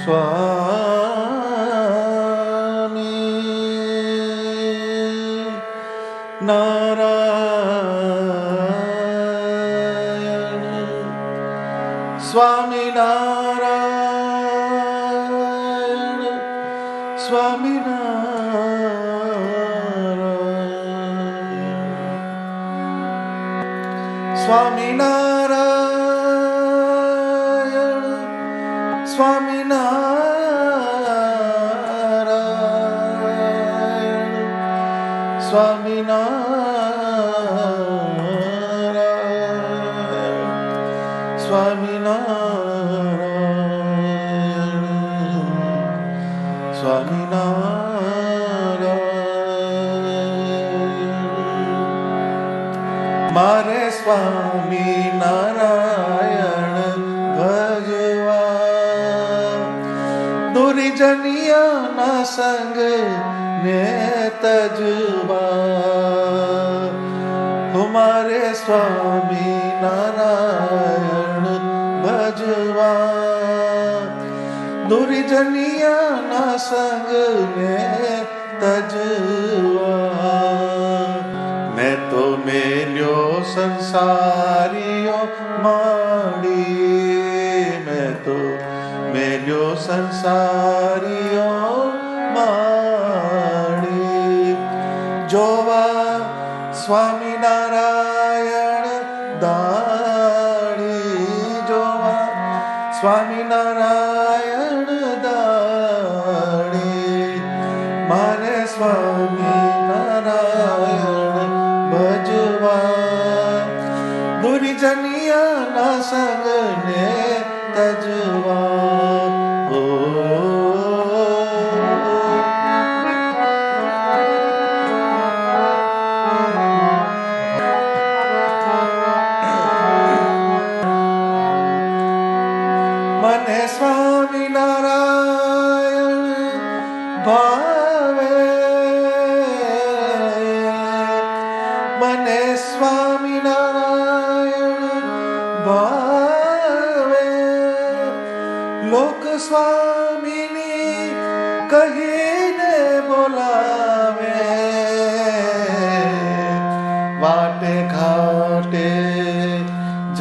સ્વામી નારાયણ સ્વામિનારાયણ સ્વામિનારાયણ સ્વામિનારાયણ સ્વામિનારાયણ સ્વામિનારાયણ સ્વામિનારાયણ સ્વામિનારાયણ મારે સ્વામિનારાયણ ભજવા દુર્જનિયાના સંગ ને તજવા મારે સ્વામિનારાયણ ભજવા દુર્જનિયાના સંગ ને તજવા મેં તો મેલ્યો સંસારીઓ માડી મેં તો મેલ્યો સંસારીઓ માડી જોવા સ્વામિનારાયણ દાડી જોવા સ્વામિનારાયણ દાડી મારે સ્વામિનારાયણ ભજવા દુર્જનિયાના સંગને તજવા મને સ્વામિનારાયણ ભાવે મને સ્વામિનારાયણ ભાવે લોક સ્વામીની કહીને બોલાવે વાટે ઘાટે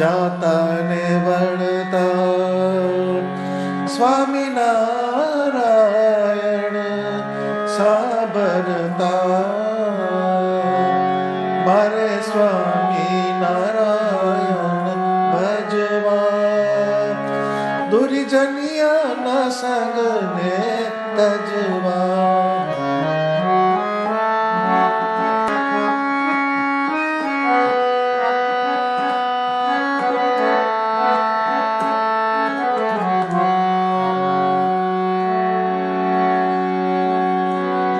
જાતા ને વળતા સ્વામિનારાયણ સાબરતા મારે સ્વામિનારાયણ ભજવા દુર્જનિયાના સંગને તજવા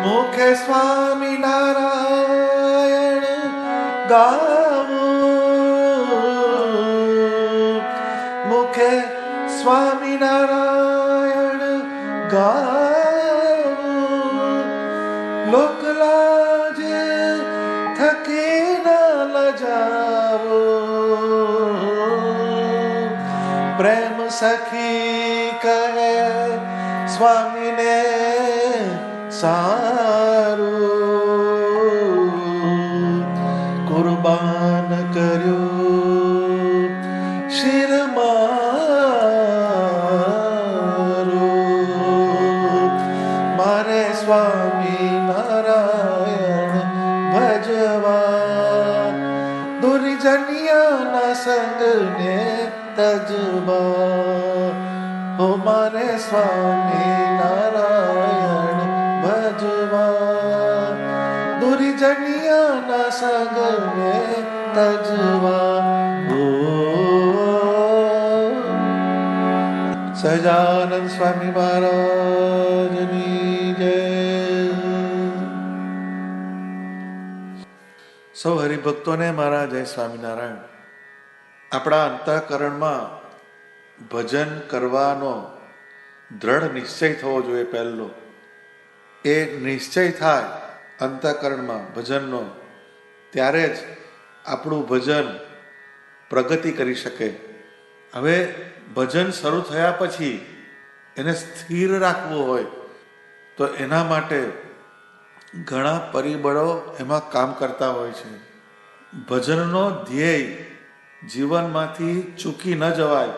મુખે સ્વામિનારાયણ ગાવું મુખે સ્વામિનારાયણ ગાવું લોકલાજ થકી ન લજાવું પ્રેમ સખી કહે સ્વામીને સારું કુરબાન કર્યું શિર મારું મારે સ્વામિનારાયણ ભજવા દુર્જનિયાના સંગને તજવા ઓ મારે સ્વામિનારાયણ ભજવા દુર્જનિયાના સંગને તજવા સહજાનંદ સ્વામી મહારાજની જય. સૌ હરિભક્તોને મારા જય સ્વામિનારાયણ. આપણા અંતઃકરણમાં ભજન કરવાનો દ્રઢ નિશ્ચય થવો જોઈએ. પહેલો એ નિશ્ચય થાય અંતઃકરણમાં ભજનનો, ત્યારે જ આપણું ભજન પ્રગતિ કરી શકે. હવે ભજન શરૂ થયા પછી એને સ્થિર રાખવું હોય તો એના માટે ઘણા પરિબળો એમાં કામ કરતા હોય છે. ભજનનો ધ્યેય જીવનમાંથી ચૂકી ન જવાય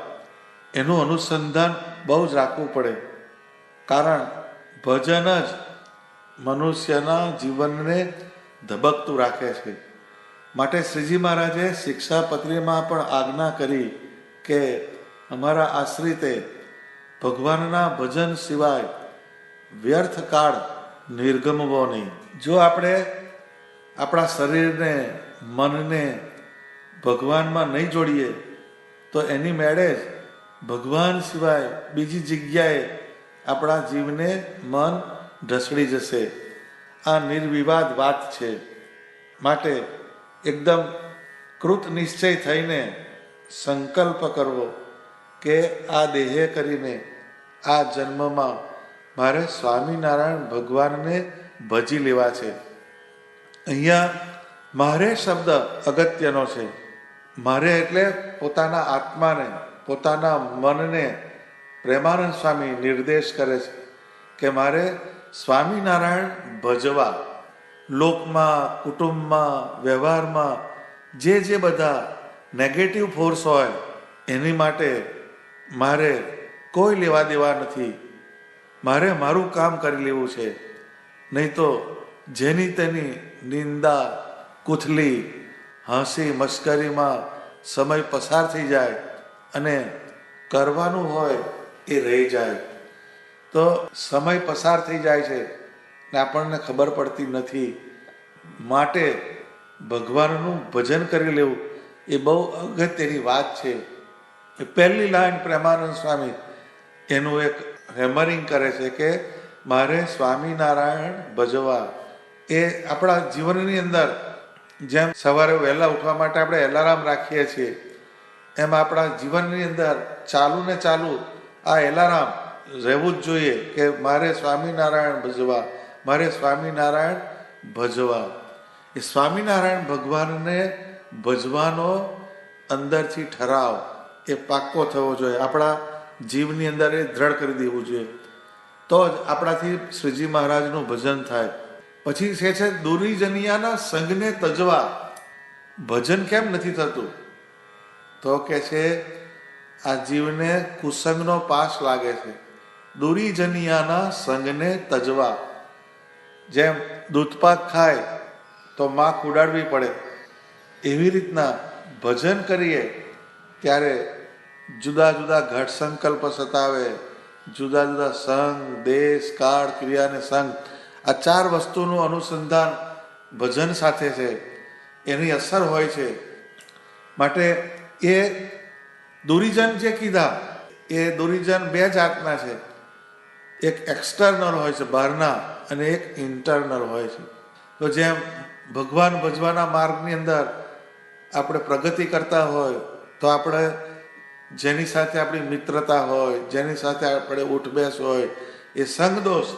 એનું અનુસંધાન બહુ જ રાખવું પડે. કારણ ભજન જ મનુષ્યના જીવનને ધબકતું રાખે છે. માટે શ્રીજી મહારાજે શિક્ષાપત્રીમાં પણ આજ્ઞા કરી કે અમારા આશ્રિતે ભગવાનના ભજન સિવાય વ્યર્થ કાળ નિર્ગમવો નહીં. જો આપણે આપણા શરીરને મનને ભગવાનમાં નહીં જોડીએ તો એની મેળે જ ભગવાન સિવાય બીજી જગ્યાએ આપણા જીવને મન ઢસડી જશે. આ નિર્વિવાદ વાત છે. માટે એકદમ કૃત નિશ્ચય થઈને સંકલ્પ કરવો કે આ દેહે કરીને આ જન્મમાં મારે સ્વામિનારાયણ ભગવાનને ભજી લેવા છે. અહીંયા મારે શબ્દ અગત્યનો છે. મારે એટલે પોતાના આત્માને, પોતાના મનને પ્રેમાનંદ સ્વામી નિર્દેશ કરે છે કે મારે સ્વામિનારાયણ ભજવા. લોકમાં, કુટુંબમાં, વ્યવહારમાં જે બધા નેગેટિવ ફોર્સ હોય એની માટે મારે કોઈ લેવા દેવા નથી. મારે મારું કામ કરી લેવું છે. નહીં તો જેની તેની નિંદા, કુથલી, હસી મશ્કરીમાં સમય પસાર થઈ જાય અને કરવાનું હોય એ રહી જાય. તો સમય પસાર થઈ જાય છે ને આપણને ખબર પડતી નથી. માટે ભગવાનનું ભજન કરી લેવું એ બહુ અગત્યની વાત છે. પહેલી લાઈન પ્રેમાનંદ સ્વામી એનું એક હેમરિંગ કરે છે કે મારે સ્વામિનારાયણ ભજવા. એ આપણા જીવનની અંદર જેમ સવારે વહેલા ઉઠવા માટે આપણે એલાર્મ રાખીએ છીએ એમ આપણા જીવનની અંદર ચાલુ ને ચાલુ આ એલાર્મ રહેવું જ જોઈએ કે મારે સ્વામિનારાયણ ભજવા, મારે સ્વામિનારાયણ ભજવા. એ સ્વામિનારાયણ ભગવાનને ભજવાનો અંદરથી ઠરાવ એ પાક્કો થવો જોઈએ. આપણા જીવની અંદર એ દ્રઢ કરી દેવું જોઈએ. તો જ આપણાથી શ્રીજી મહારાજનું ભજન થાય. પછી છે દુરીજનિયાના સંગને તજવા. ભજન કેમ નથી થતું? તો કે છે આ જીવને કુસંગનો પાસ લાગે છે. દુરીજનિયાના સંગને તજવા. જેમ દૂધપાક ખાય તો માં કુડાડવી પડે, એવી રીતના ભજન કરીએ ત્યારે જુદા જુદા ઘટ સંકલ્પ સતાવે, જુદા જુદા સંગ, દેશ, કાળ, ક્રિયા અને સંગ, આ ચાર વસ્તુનું અનુસંધાન ભજન સાથે છે. એની અસર હોય છે. માટે એ દુરીજન જે કીધા એ દુરીજન બે જાતના છે. એક એક્સટર્નલ હોય છે બહારના અને એક ઇન્ટરનલ હોય છે. તો જેમ ભગવાન ભજવાના માર્ગની અંદર આપણે પ્રગતિ કરતા હોય તો આપણે જેની સાથે આપણી મિત્રતા હોય, જેની સાથે આપણે ઉઠબેસ હોય, એ સંગ દોષ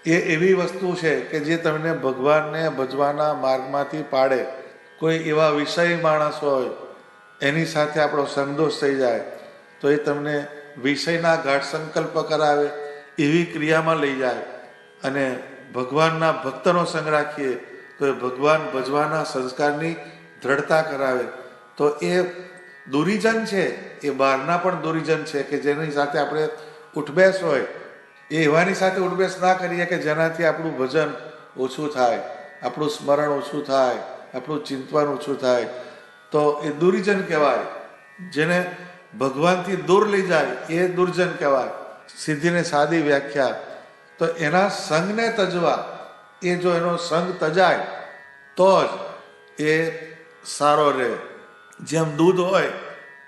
એ એવી વસ્તુ છે કે જે તમને ભગવાનને ભજવાના માર્ગમાંથી પાડે. કોઈ એવા વિષય માણસ હોય એની સાથે આપણો સંગદોષ થઈ જાય તો એ તમને વિષયના ગાઢ સંકલ્પ કરાવે, એવી ક્રિયામાં લઈ જાય. અને ભગવાનના ભક્તનો સંગ રાખીએ તો એ ભગવાન ભજવાના સંસ્કારની દ્રઢતા કરાવે. તો એ દુરીજન છે એ બહારના પણ દુરીજન છે કે જેની સાથે આપણે ઉઠબેસ હોય એ એવાની સાથે ઉઠબેસ ના કરીએ કે જેનાથી આપણું ભજન ઓછું થાય, આપણું સ્મરણ ઓછું થાય, આપણું ચિંતન ઓછું થાય. તો એ દુરીજન કહેવાય. જેને ભગવાનથી દૂર લઈ જાય એ દુર્જન કહેવાય. સીધી ને સાદી વ્યાખ્યા. તો એના સંગને તજવા. એ જો એનો સંગ તજાય તો જ એ સારો રહે. જેમ દૂધ હોય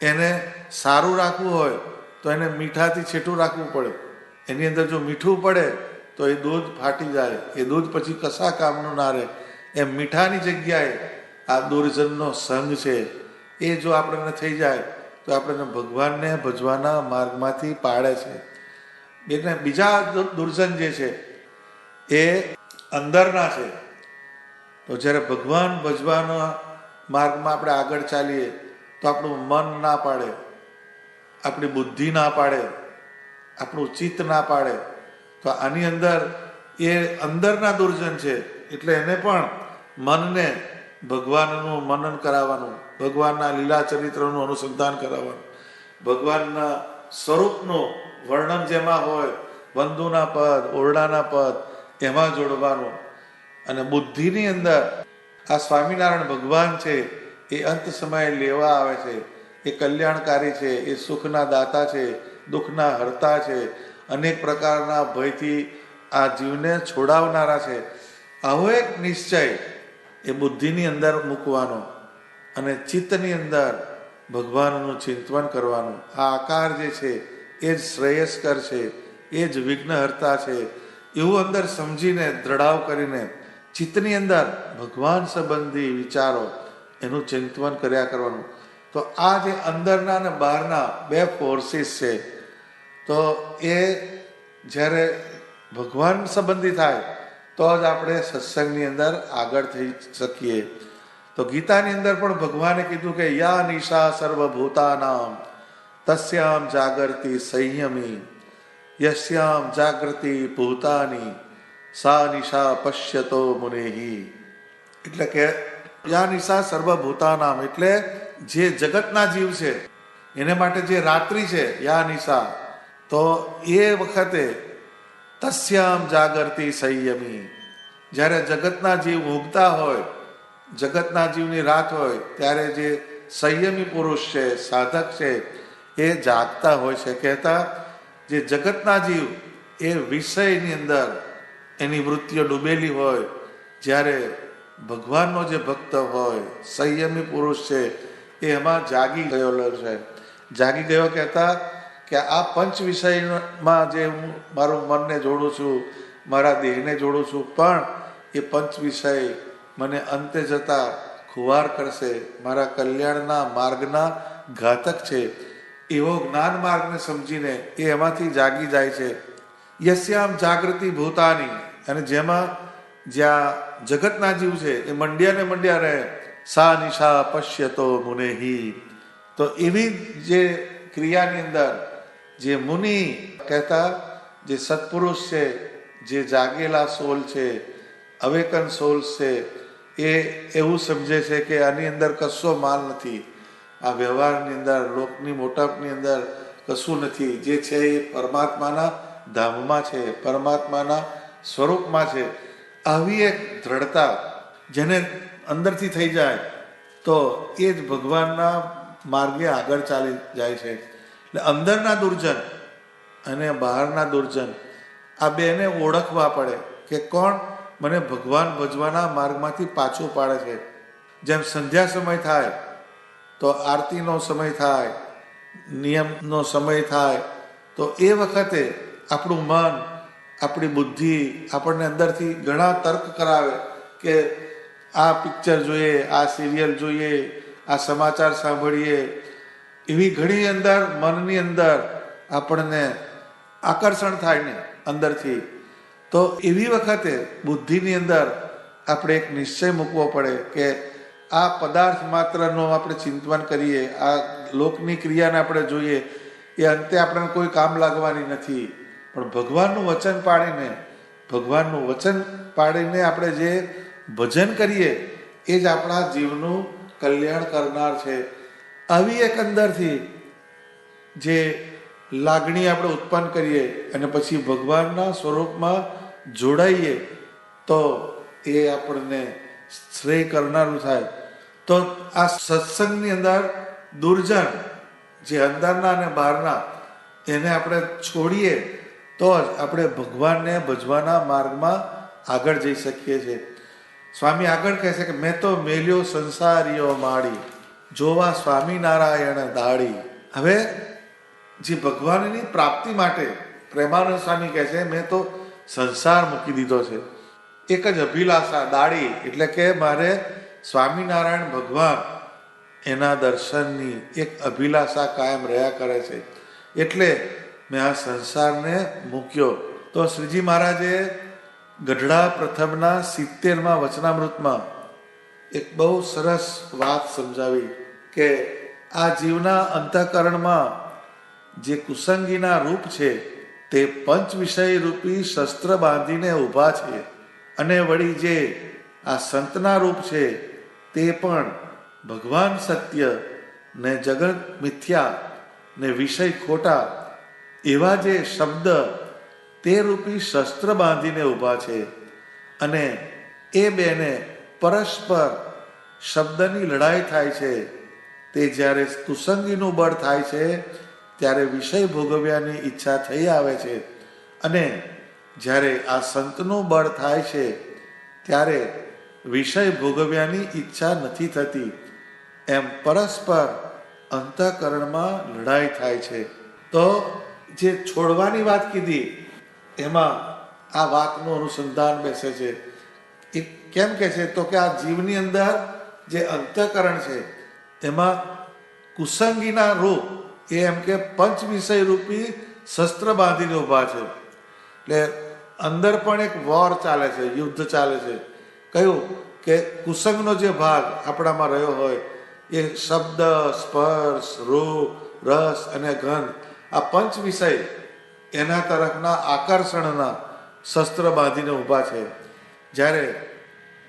એને સારું રાખવું હોય તો એને મીઠાથી છેટું રાખવું પડે. એની અંદર જો મીઠું પડે તો એ દૂધ ફાટી જાય, એ દૂધ પછી કશા કામનું ના રહે. એમ મીઠાની જગ્યાએ આ દુર્જનનો સંગ છે એ જો આપણને થઈ જાય તો આપણને ભગવાનને ભજવાના માર્ગમાંથી પાડે છે. એટલે બીજા દુર્જન જે છે એ અંદરના છે. તો જ્યારે ભગવાન ભજવાના માર્ગમાં આપણે આગળ ચાલીએ તો આપણું મન ના પાડે, આપણી બુદ્ધિ ના પાડે, આપણું ચિત્ત ના પાડે. તો આની અંદર એ અંદરના દુર્જન છે, એટલે એને પણ મનને ભગવાનનું મનન કરાવવાનું, ભગવાનના લીલા ચરિત્રનું અનુસંધાન કરાવવાનું, ભગવાનના સ્વરૂપનું વર્ણન જેમાં હોય, બંધુના પદ, ઓરડાના પદ એમાં જોડવાનું. અને બુદ્ધિની અંદર આ સ્વામિનારાયણ ભગવાન છે એ અંત સમયે લેવા આવે છે, એ કલ્યાણકારી છે, એ સુખના દાતા છે, દુઃખના હરતા છે, અનેક પ્રકારના ભયથી આ જીવને છોડાવનારા છે. આવો એક નિશ્ચય એ બુદ્ધિની અંદર મૂકવાનો અને ચિત્તની અંદર ભગવાનનું ચિંતન કરવાનું. આ આકાર જે છે એ જ શ્રેયસ્કર છે, એ જ વિઘ્નહર્તા છે, એવું અંદર સમજીને દ્રઢાવ કરીને ચિત્તની અંદર ભગવાન સંબંધી વિચારો એનું ચિંતન કર્યા કરવાનું. તો આ જે અંદરના અને બહારના બે ફોર્સિસ છે, તો એ જ્યારે ભગવાન સંબંધી થાય તો જ આપણે સત્સંગની અંદર આગળ થઈ શકીએ. તો ગીતાની અંદર પણ ભગવાને કીધું કે યા નિશા સર્વભૂતાનામ તસ્યામ જાગૃતિ સંયમી યસ્યામ જાગૃતિ ભૂતાની સા નિશા પશ્યતો મુનેહી. એટલે કે યા નિશા સર્વભૂતાનામ એટલે જે જગતના જીવ છે એને માટે જે રાત્રિ છે યા નિશા, તો એ વખતે તસ્યામ જાગૃતિ સંયમી, જ્યારે જગતના જીવ ઊંઘતા હોય, જગતના જીવની રાત હોય, ત્યારે જે સંયમી પુરુષ છે, સાધક છે, એ જાગતા હોય છે. કહેતા જે જગતના જીવ એ વિષયની અંદર એની વૃત્તિઓ ડૂબેલી હોય, જ્યારે ભગવાનનો જે ભક્ત હોય, સંયમી પુરુષ છે, એ એમાં જાગી ગયેલો છે. જાગી ગયો કહેતા કે આ પંચ વિષયમાં જે હું મારું મનને જોડું છું, મારા દેહને જોડું છું, પણ એ પંચ વિષય મને અંતે જતા ખુવાર કરશે, મારા કલ્યાણના માર્ગના ઘાતક છે, એવો જ્ઞાન માર્ગને સમજીને એ એમાંથી જાગી જાય છે. યસ્યામ જાગૃતિ ભૂતાની, અને જેમાં જ્યાં જગતના જીવ છે એ મંડ્યા ને મંડ્યા રહે, સા નિશા પશ્યતો મુનેહી. તો એવી જે ક્રિયાની અંદર જે મુનિ કહેતા જે સત્પુરુષ છે, જે જાગેલા સોલ છે, અવેકન સોલ છે, એ એવું સમજે છે કે આની અંદર કશો માલ નથી, આ વ્યવહારની અંદર, લોકની મોટાપની અંદર કશું નથી. જે છે એ પરમાત્માના ધામમાં છે, પરમાત્માના સ્વરૂપમાં છે. આવી એક દ્રઢતા જેને અંદરથી થઈ જાય તો એ જ ભગવાનના માર્ગે આગળ ચાલી જાય છે. એટલે અંદરના દુર્જન અને બહારના દુર્જન આ બેને ઓળખવા પડે કે કોણ મને ભગવાન ભજવાના માર્ગમાંથી પાછું પાડે છે. જેમ સંધ્યા સમય થાય તો આરતીનો સમય થાય, નિયમનો સમય થાય, તો એ વખતે આપણું મન, આપણી બુદ્ધિ આપણને અંદરથી ઘણા તર્ક કરાવે કે આ પિક્ચર જોઈએ, આ સિરિયલ જોઈએ, આ સમાચાર સાંભળીએ. એવી ઘણી અંદર મનની અંદર આપણને આકર્ષણ થાય ને અંદરથી. તો એવી વખતે બુદ્ધિની અંદર આપણે એક નિશ્ચય મૂકવો પડે કે આ પદાર્થ માત્રનો આપણે ચિંતન કરીએ, આ લોકની ક્રિયાને આપણે જોઈએ, એ અંતે આપણને કોઈ કામ લાગવાની નથી. પણ ભગવાનનું વચન પાડીને, ભગવાનનું વચન પાડીને આપણે જે ભજન કરીએ એ જ આપણા જીવનું કલ્યાણ કરનાર છે. આવી એક અંદરથી જે લાગણી આપણે ઉત્પન્ન કરીએ અને પછી ભગવાનના સ્વરૂપમાં જોડાઈએ તો એ આપણને શ્રેય કરનારું થાય. તો આ સત્સંગની અંદર દુર્જન જે અંદરના અને બહારના એને આપણે છોડીએ તો જ આપણે ભગવાનને ભજવાના માર્ગમાં આગળ જઈ શકીએ છીએ. સ્વામી આગળ કહે છે કે મેં તો મેલ્યો સંસારીઓ માડી, જોવા સ્વામિનારાયણ દાડી. હવે જે ભગવાનની પ્રાપ્તિ માટે પ્રેમાનંદ સ્વામી કહે છે મેં તો સંસાર મૂકી દીધો છે. એક જ અભિલાષા દાડી, એટલે કે મારે સ્વામિનારાયણ ભગવાન એના દર્શનની એક અભિલાષા કાયમ રહ્યા કરે છે, એટલે મેં આ સંસારને મૂક્યો. તો શ્રીજી મહારાજે ગઢડા પ્રથમના 70મા વચનામૃતમાં એક બહુ સરસ વાત સમજાવી કે આ જીવના અંતઃકરણમાં જે કુસંગીના રૂપ છે તે પંચ વિષય રૂપી શસ્ત્ર બાંધીને ઊભા છે. અને વળી જે આ સંતના રૂપ છે તે પણ ભગવાન સત્ય ને જગત મિથ્યા ને વિષય ખોટા એવા જે શબ્દ તે રૂપી શસ્ત્ર બાંધીને ઊભા છે. અને એ બેને પરસ્પર શબ્દની લડાઈ થાય છે. તે જ્યારે કુસંગીનું બળ થાય છે ત્યારે વિષય ભોગવ્યાની ઈચ્છા થઈ આવે છે. અને જ્યારે આ સંતનું બળ થાય છે ત્યારે વિષય ભોગવ્યાની ઈચ્છા નથી થતી. એમ પરસ્પર અંતઃકરણમાં લડાઈ થાય છે. તો જે છોડવાની વાત કીધી એમાં આ વાતનું અનુસંધાન બેસે છે. એ કેમ કે છે તો કે આ જીવની અંદર જે અંતઃકરણ છે એમાં કુસંગીના રૂપ એ એમ કે પંચ વિષય રૂપી શસ્ત્ર બાંધીને ઊભા છે. એટલે અંદર પણ એક વોર ચાલે છે, યુદ્ધ ચાલે છે. કયું કે કુસંગનો જે ભાગ આપણામાં રહ્યો હોય એ શબ્દ, સ્પર્શ, રૂપ, રસ અને ગંધ આ પંચ વિષય એના તરફના આકર્ષણના શસ્ત્ર બાંધીને ઊભા છે. જ્યારે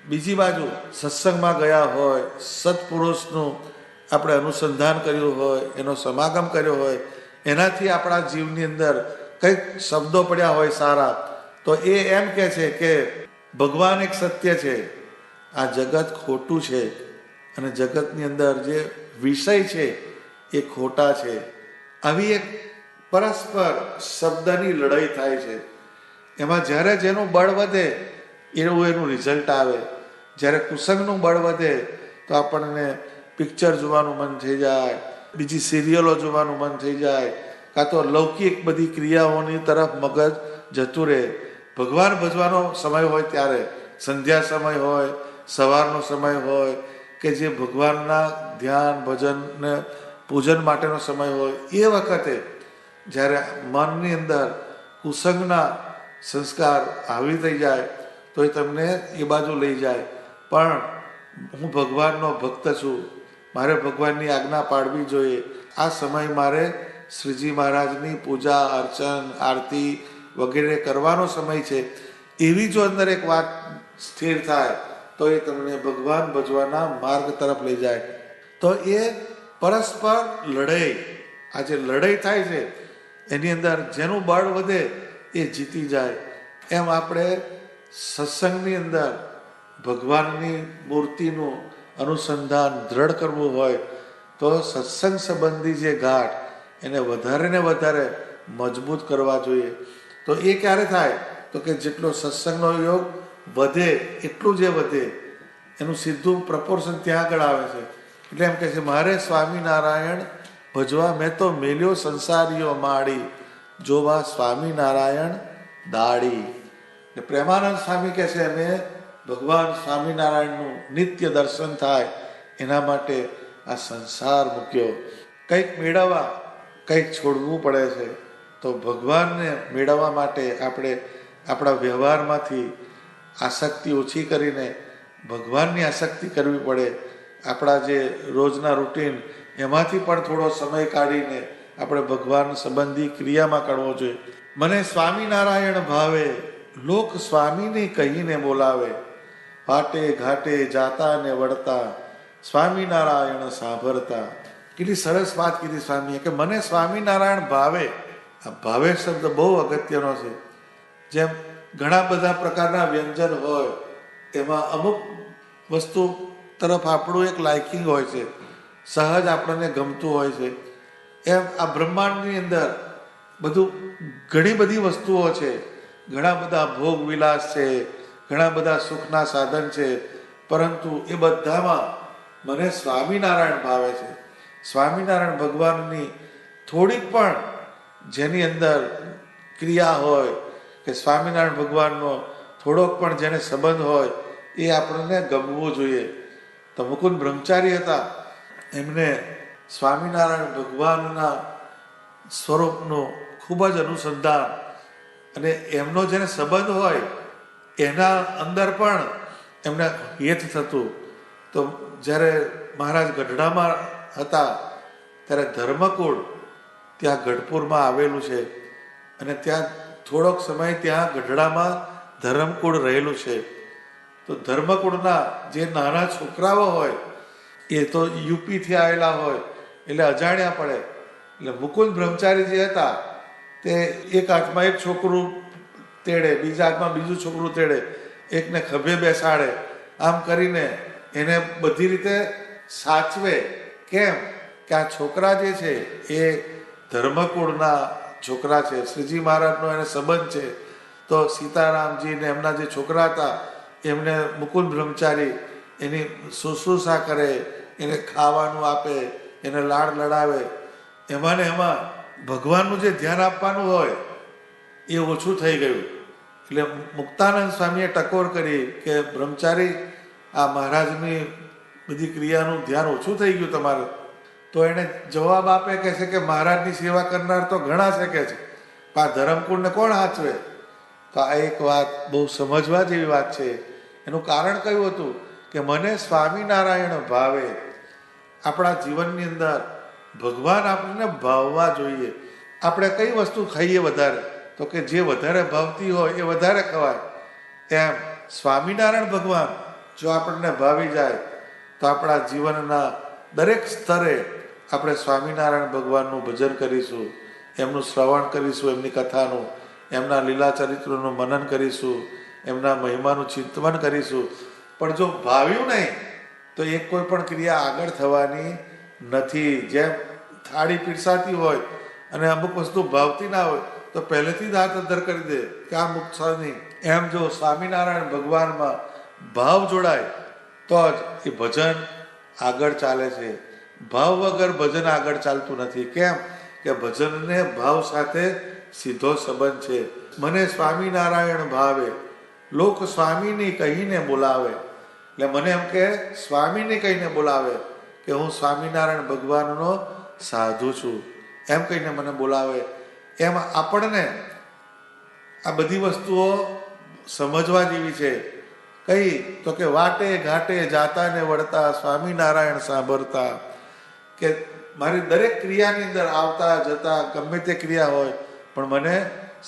બીજી બાજુ સત્સંગમાં ગયા હોય, સત્પુરુષનું આપણે અનુસંધાન કર્યું હોય, એનો સમાગમ કર્યો હોય, એનાથી આપણા જીવની અંદર કંઈક શબ્દો પડ્યા હોય સારા, તો એ એમ કહે છે કે ભગવાન એક સત્ય છે, આ જગત ખોટું છે અને જગતની અંદર જે વિષય છે એ ખોટા છે. આવી એક પરસ્પર શબ્દની લડાઈ થાય છે. એમાં જ્યારે જેનું બળ વધે એવું એનું રિઝલ્ટ આવે. જ્યારે કુસંગનું બળ વધે તો આપણને પિક્ચર જોવાનું મન થઈ જાય, બીજી સિરિયલો જોવાનું મન થઈ જાય, કાં તો લૌકિક બધી ક્રિયાઓની તરફ મગજ જતું રહે. ભગવાન ભજવાનો સમય હોય ત્યારે, સંધ્યા સમય હોય, સવારનો સમય હોય, કે જે ભગવાનના ધ્યાન, ભજન ને પૂજન માટેનો સમય હોય, એ વખતે જ્યારે મનની અંદર કુસંગના સંસ્કાર હાવી થઈ જાય તો એ તમને એ બાજુ લઈ જાય. પણ હું ભગવાનનો ભક્ત છું, મારે ભગવાનની આજ્ઞા પાડવી જોઈએ, આ સમય મારે શ્રીજી મહારાજની પૂજા, અર્ચન, આરતી વગેરે કરવાનો સમય છે, એવી જો અંદર એક વાત સ્થિર થાય તો એ તમને ભગવાન ભજવાના માર્ગ તરફ લઈ જાય. તો એ પરસ્પર લડાઈ, આ જે લડાઈ થાય છે એની અંદર જેનું બળ વધે એ જીતી જાય. એમ આપણે સત્સંગની અંદર ભગવાનની મૂર્તિનું અનુસંધાન દ્રઢ કરવું હોય તો સત્સંગ સંબંધી જે ગાંઠ એને વધારે ને વધારે મજબૂત કરવા જોઈએ. તો એ ક્યારે થાય તો કે જેટલો સત્સંગનો યોગ વધે એટલું જે વધે એનું સીધું પ્રપોર્શન ત્યાં આગળ આવે છે. એટલે એમ કહે છે મારે સ્વામિનારાયણ ભજવા, મેં તો મેલ્યો સંસારીઓ માડી, જોવા સ્વામિનારાયણ દાડી. પ્રેમાનંદ સ્વામી કહે છે અમે ભગવાન સ્વામિનારાયણનું નિત્ય દર્શન થાય એના માટે આ સંસાર મૂક્યો. કંઈક મેળવવા કંઈક છોડવું પડે છે. તો ભગવાનને મેળવવા માટે આપણે આપણા વ્યવહારમાંથી આસક્તિ ઓછી કરીને ભગવાનની આસક્તિ કરવી પડે. આપણા જે રોજના રૂટીન એમાંથી પણ થોડો સમય કાઢીને આપણે ભગવાન સંબંધી ક્રિયામાં કરવો જોઈએ. મને સ્વામિનારાયણ ભાવે, લોક સ્વામીને કહીને બોલાવે, વાટે ઘાટે જાતા ને વળતા, સ્વામિનારાયણ સાંભળતા. કેટલી સરસ વાત કીધી સ્વામીએ કે મને સ્વામિનારાયણ ભાવે. આ ભાવે શબ્દ બહુ અગત્યનો છે. જેમ ઘણા બધા પ્રકારના વ્યંજન હોય એમાં અમુક વસ્તુ તરફ આપણું એક લાઇકિંગ હોય છે, સહજ આપણને ગમતું હોય છે. એમ આ બ્રહ્માંડની અંદર બધું ઘણી બધી વસ્તુઓ છે, ઘણા બધા ભોગ વિલાસ છે, ઘણા બધા સુખના સાધન છે, પરંતુ એ બધામાં મને સ્વામિનારાયણ ભાવે છે. સ્વામિનારાયણ ભગવાનની થોડીક પણ જેની અંદર ક્રિયા હોય કે સ્વામિનારાયણ ભગવાનનો થોડોક પણ જેને સંબંધ હોય એ આપણને ગમવું જોઈએ. તો મુકુંદ બ્રહ્મચારી હતા, એમને સ્વામિનારાયણ ભગવાનના સ્વરૂપનું ખૂબ જ અનુસંધાન અને એમનો જેને સંબંધ હોય એના અંદર પણ એમને હેત થતું. તો જ્યારે મહારાજ ગઢડામાં હતા ત્યારે ધર્મકુળ ત્યાં ગઢપુરમાં આવેલું છે, અને ત્યાં થોડોક સમય ત્યાં ગઢડામાં ધર્મકુળ રહેલું છે. તો ધર્મકુળના જે નાના છોકરાઓ હોય એ તો યુપીથી આવેલા હોય એટલે અજાણ્યા પડે. એટલે મુકુંદ બ્રહ્મચારી જે હતા તે એક હાથમાં એક છોકરું તેડે, બીજા હાથમાં બીજું છોકરું તેડે, એકને ખભે બેસાડે, આમ કરીને એને બધી રીતે સાચવે. કેમ કે આ છોકરા જે છે એ ધર્મકુળના છોકરા છે, શ્રીજી મહારાજનો એને સંબંધ છે. તો સીતારામજીને એમના જે છોકરા હતા એમને મુકુંદ બ્રહ્મચારી એની શુશ્રૂષા કરે, એને ખાવાનું આપે, એને લાડ લડાવે. એમાં ને એમાં ભગવાનનું જે ધ્યાન આપવાનું હોય એ ઓછું થઈ ગયું. એટલે મુક્તાનંદ સ્વામીએ ટકોર કરી કે બ્રહ્મચારી, આ મહારાજની બધી ક્રિયાનું ધ્યાન ઓછું થઈ ગયું તમારે. તો એને જવાબ આપે કે છે કે મહારાજની સેવા કરનાર તો ઘણા છે કે છે, પણ આ ધરમકુળને કોણ સાચવે? તો આ એક વાત બહુ સમજવા જેવી વાત છે. એનું કારણ કયું હતું કે મને સ્વામિનારાયણ ભાવે. આપણા જીવનની અંદર ભગવાન આપણને ભાવવા જોઈએ. આપણે કઈ વસ્તુ ખાઈએ વધારે? તો કે જે વધારે ભાવતી હોય એ વધારે ખવાય. એમ સ્વામિનારાયણ ભગવાન જો આપણને ભાવી જાય તો આપણા જીવનના દરેક સ્તરે આપણે સ્વામિનારાયણ ભગવાનનું ભજન કરીશું, એમનું શ્રવણ કરીશું, એમની કથાનું, એમના લીલા ચરિત્રનું મનન કરીશું, એમના મહિમાનું ચિંતન કરીશું. પણ જો ભાવ્યું નહીં તો એ કોઈ પણ ક્રિયા આગળ થવાની નથી. જેમ થાળી પીરસાતી હોય અને અમુક વસ્તુ ભાવતી ના હોય તો પહેલેથી જ હાથ અધ્ધર કરી દે કે આ મુક્ત નહીં. એમ જો સ્વામિનારાયણ ભગવાનમાં ભાવ જોડાય તો જ એ ભજન આગળ ચાલે છે. ભાવ વગર ભજન આગળ ચાલતું નથી. કેમ કે ભજનને ભાવ સાથે સીધો સંબંધ છે. મને સ્વામિનારાયણ ભાવે, લોક સ્વામીની કહીને બોલાવે. એટલે મને એમ કે સ્વામીને કહીને બોલાવે કે હું સ્વામિનારાયણ ભગવાનનો સાધુ છું, એમ કહીને મને બોલાવે. એમ આપણને આ બધી વસ્તુઓ સમજવા જેવી છે. કઈ તો કે વાટે ઘાટે જાતા ને વળતા સ્વામિનારાયણ સાંભળતા. કે મારી દરેક ક્રિયાની અંદર આવતા જતા ગમે તે ક્રિયા હોય પણ મને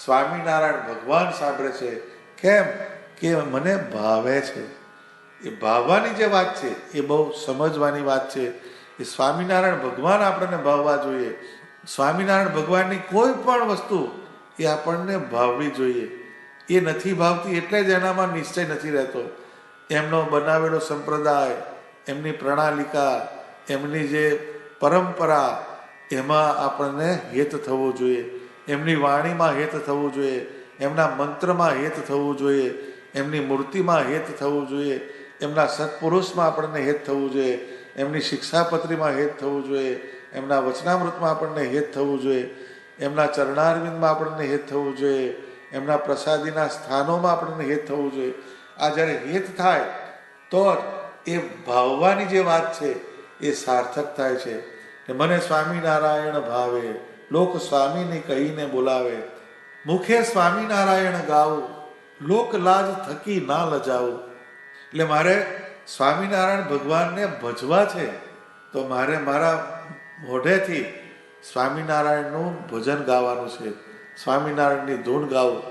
સ્વામિનારાયણ ભગવાન સાંભળે છે. કેમ કે મને ભાવે છે. એ ભાવવાની જે વાત છે એ બહુ સમજવાની વાત છે. એ સ્વામિનારાયણ ભગવાન આપણને ભાવવા જોઈએ. સ્વામિનારાયણ ભગવાનની કોઈ પણ વસ્તુ એ આપણને ભાવવી જોઈએ. એ નથી ભાવતી એટલે જ એનામાં નિશ્ચય નથી રહેતો. એમનો બનાવેલો સંપ્રદાય, એમની પ્રણાલિકા, એમની જે પરંપરા, એમાં આપણને હેત થવું જોઈએ. એમની વાણીમાં હેત થવું જોઈએ, એમના મંત્રમાં હેત થવું જોઈએ, એમની મૂર્તિમાં હેત થવું જોઈએ, એમના સત્પુરુષમાં આપણને હેત થવું જોઈએ, એમની શિક્ષાપત્રીમાં હેત થવું જોઈએ, એમના વચનામૃતમાં આપણને હેત થવું જોઈએ, એમના ચરણારવિંદમાં આપણને હેત થવું જોઈએ, એમના પ્રસાદીના સ્થાનોમાં આપણને હેત થવું જોઈએ. આ જ્યારે હેત થાય તો જ એ ભાવવાની જે વાત છે એ સાર્થક થાય છે. મને સ્વામિનારાયણ ભાવે, લોક સ્વામીને કહીને બોલાવે. મુખે સ્વામિનારાયણ ગાવું, લોક લાજ થકી ના લજાવું. એટલે મારે સ્વામિનારાયણ ભગવાનને ભજવા છે તો મારે મારા મોઢેથી સ્વામિનારાયણનું ભજન ગાવાનું છે, સ્વામિનારાયણની ધૂન ગાવું.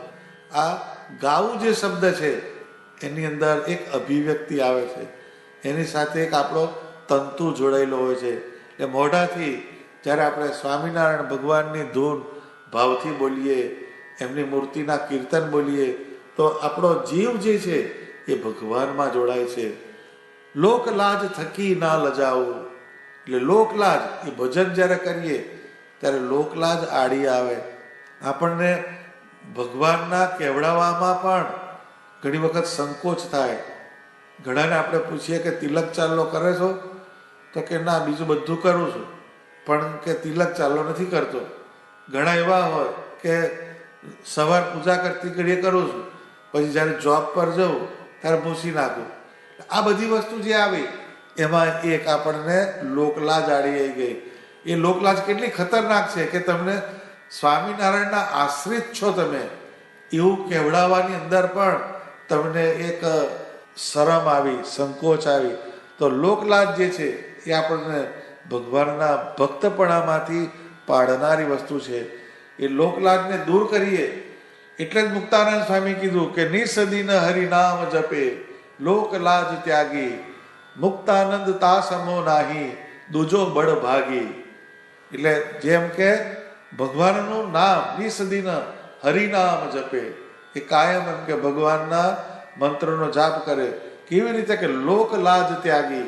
આ ગાવું જે શબ્દ છે એની અંદર એક અભિવ્યક્તિ આવે છે, એની સાથે એક આપણો તંતુ જોડાયેલો હોય છે. એટલે મોઢાથી જ્યારે આપણે સ્વામિનારાયણ ભગવાનની ધૂન ભાવથી બોલીએ, એમની મૂર્તિના કીર્તન બોલીએ તો આપણો જીવ જે છે એ ભગવાનમાં જોડાય છે. લોકલાજ થકી ના લજાવું. એટલે લોકલાજ એ ભજન જ્યારે કરીએ ત્યારે લોકલાજ આડી આવે. આપણને ભગવાનના કહેવડાવવામાં પણ ઘણી વખત સંકોચ થાય. ઘણાને આપણે પૂછીએ કે તિલક ચાલો કરે છો? તો કે ના, બીજું બધું કરું છું પણ કે તિલક ચાલો નથી કરતો. ઘણા એવા હોય કે સવાર પૂજા કરતી ઘડીએ કરું છું, પછી જ્યારે જોબ પર જવું ત્યારે ભૂસી નાખું. આ બધી વસ્તુ જે આવી એમાં એક આપણને લોકલાજ આડી આવી ગઈ. એ લોકલાજ કેટલી ખતરનાક છે કે તમને સ્વામિનારાયણના આશ્રિત છો તમે એવું કહેવડાવવાની અંદર પણ તમને એક શરમ આવી, સંકોચ આવી. તો લોકલાજ જે છે એ આપણને ભગવાનના ભક્તપણામાંથી પાડનારી વસ્તુ છે. એ લોકલાજને દૂર કરીએ એટલે જ મુક્તાનંદ સ્વામી કીધું કે નિસદીન હરિનામ જપે લોકલાજ ત્યાગી મુક્તાનંદ તાસમો નાહી દૂજો બળ ભાગી. એટલે જેમ કે ભગવાનનું નામ નિસદીન હરિનામ જપે, એ કાયમ એમ કે ભગવાનના મંત્રનો જાપ કરે. કેવી રીતે કે લોક લાજ ત્યાગી.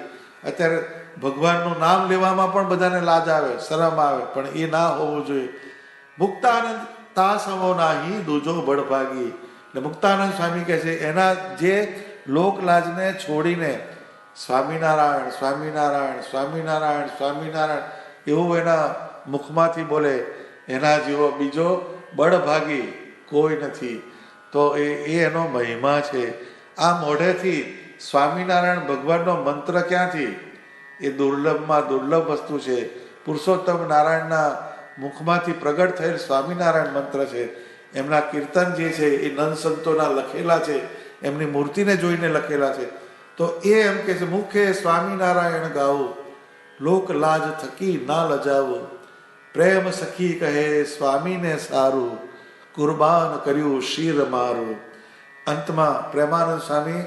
અત્યારે ભગવાનનું નામ લેવામાં પણ બધાને લાજ આવે, શરમ આવે, પણ એ ના હોવું જોઈએ. મુક્તાનંદ તાસમો નાહી દૂજો બળ ભાગી. એટલે મુક્તાનંદ સ્વામી કહે છે એના જે લોક લાજને છોડીને સ્વામિનારાયણ સ્વામિનારાયણ સ્વામિનારાયણ સ્વામિનારાયણ એવું એના મુખમાંથી બોલે, એના જેવો બીજો બળભાગી કોઈ નથી. તો એ એનો મહિમા છે. આ મોઢેથી સ્વામિનારાયણ ભગવાનનો મંત્ર ક્યાંથી? એ દુર્લભમાં દુર્લભ વસ્તુ છે. પુરુષોત્તમ નારાયણના મુખમાંથી પ્રગટ થયેલ સ્વામિનારાયણ મંત્ર છે. એમના કીર્તન જે છે એ નંદ સંતોના લખેલા છે, એમની મૂર્તિને જોઈને લખેલા છે. તો એ એમ કે છે મુખે સ્વામિનારાયણ ગાવું, લોક લાજ થકી ના લજાવું, પ્રેમ સખી કહે સ્વામીને સારું, કુરબાન કર્યું શિર મારું. અંતમાં પ્રેમાનંદ સ્વામી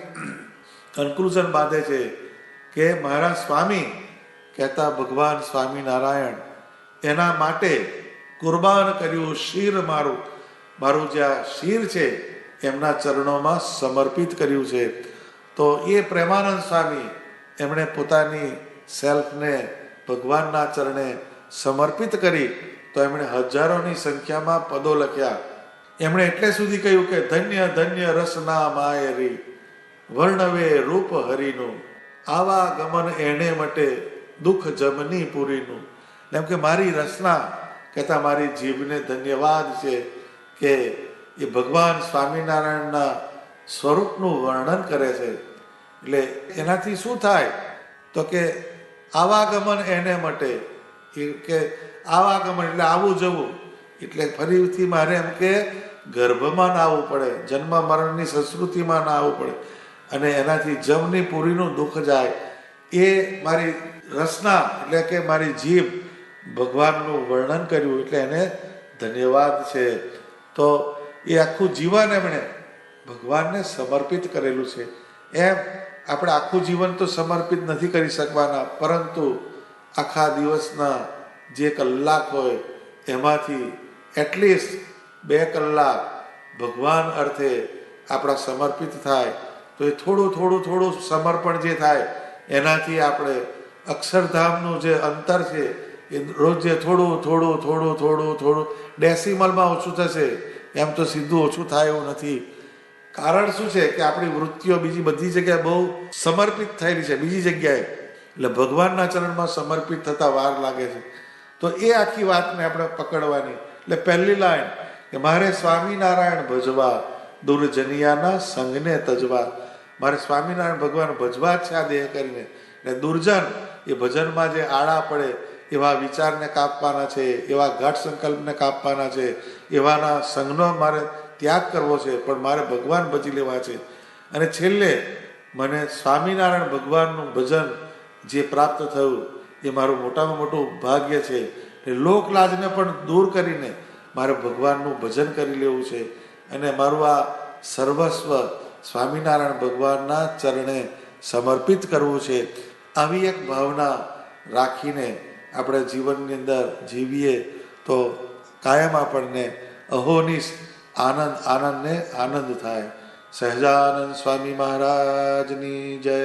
કન્ક્લુઝન બાંધે છે કે મારા સ્વામી કહેતા ભગવાન સ્વામિનારાયણ એના માટે કુરબાન કર્યું શિર મારું, મારું જે આ શિર છે એમના ચરણોમાં સમર્પિત કર્યું છે. તો એ પ્રેમાનંદ સ્વામી એમણે પોતાની સેલ્ફને ભગવાનના ચરણે સમર્પિત કરી. તો એમણે હજારોની સંખ્યામાં પદો લખ્યા. એમણે એટલે સુધી કહ્યું કે ધન્ય ધન્ય રસના માયરી વર્ણવે રૂપ હરિનું, આવા ગમન એને માટે દુઃખ જમની પૂરીનું. એમ કે મારી રસના કહેતા મારી જીભને ધન્યવાદ છે કે એ ભગવાન સ્વામિનારાયણના સ્વરૂપનું વર્ણન કરે છે. એટલે એનાથી શું થાય તો કે આવાગમન એને માટે, કે આવાગમન એટલે આવું જવું, એટલે ફરીથી મારે એમ કે ગર્ભમાં ના આવવું પડે, જન્મ મરણની સંસ્કૃતિમાં ના આવવું પડે, અને એનાથી જમની પૂરીનું દુઃખ જાય. એ મારી રસના એટલે કે મારી જીભ ભગવાનનું વર્ણન કર્યું એટલે એને ધન્યવાદ છે. તો એ આખું જીવન એમણે ભગવાનને સમર્પિત કરેલું છે. એમ આપણે આખું જીવન તો સમર્પિત નથી કરી શકવાના, પરંતુ આખા દિવસના જે કલાક હોય એમાંથી એટલીસ્ટ 2 કલાક ભગવાન અર્થે આપણા સમર્પિત થાય. તો એ થોડું થોડું થોડું સમર્પણ જે થાય એનાથી આપણે અક્ષરધામનું જે અંતર છે એ રોજ જે થોડું થોડું થોડું થોડું થોડું ડેસિમલમાં ઓછું થશે. એમ તો સીધું ઓછું થાય એવું નથી. કારણ શું છે કે આપણી વૃત્તિઓ બીજી બધી જગ્યાએ બહુ સમર્પિત થયેલી છે બીજી જગ્યાએ, એટલે ભગવાનના ચરણમાં સમર્પિત થતા વાર લાગે છે. તો એ આખી વાતને આપણે પકડવાની. એટલે પહેલી લાઈન કે મારે સ્વામિનારાયણ ભજવા, દુર્જનિયાના સંગને તજવા. મારે સ્વામિનારાયણ ભગવાન ભજવા જ છે આ દેહ કરીને. એટલે દુર્જન એ ભજનમાં જે આડા પડે એવા વિચારને કાપવાના છે, એવા ગાઢ સંકલ્પને કાપવાના છે, એવાના સંગનો મારે ત્યાગ કરવો છે, પણ મારે ભગવાન ભજી લેવા છે. અને છેલ્લે મને સ્વામિનારાયણ ભગવાનનું ભજન જે પ્રાપ્ત થયું એ મારું મોટામાં મોટું ભાગ્ય છે. એ લોકલાજને પણ દૂર કરીને મારે ભગવાનનું ભજન કરી લેવું છે, અને મારું આ સર્વસ્વ સ્વામિનારાયણ ભગવાનના ચરણે સમર્પિત કરવું છે. આવી એક ભાવના રાખીને આપણે જીવનની અંદર જીવીએ તો કાયમ આપણને અહોનિશ આનંદ આનંદને આનંદ થાય. સહજાનંદ સ્વામી મહારાજની જય.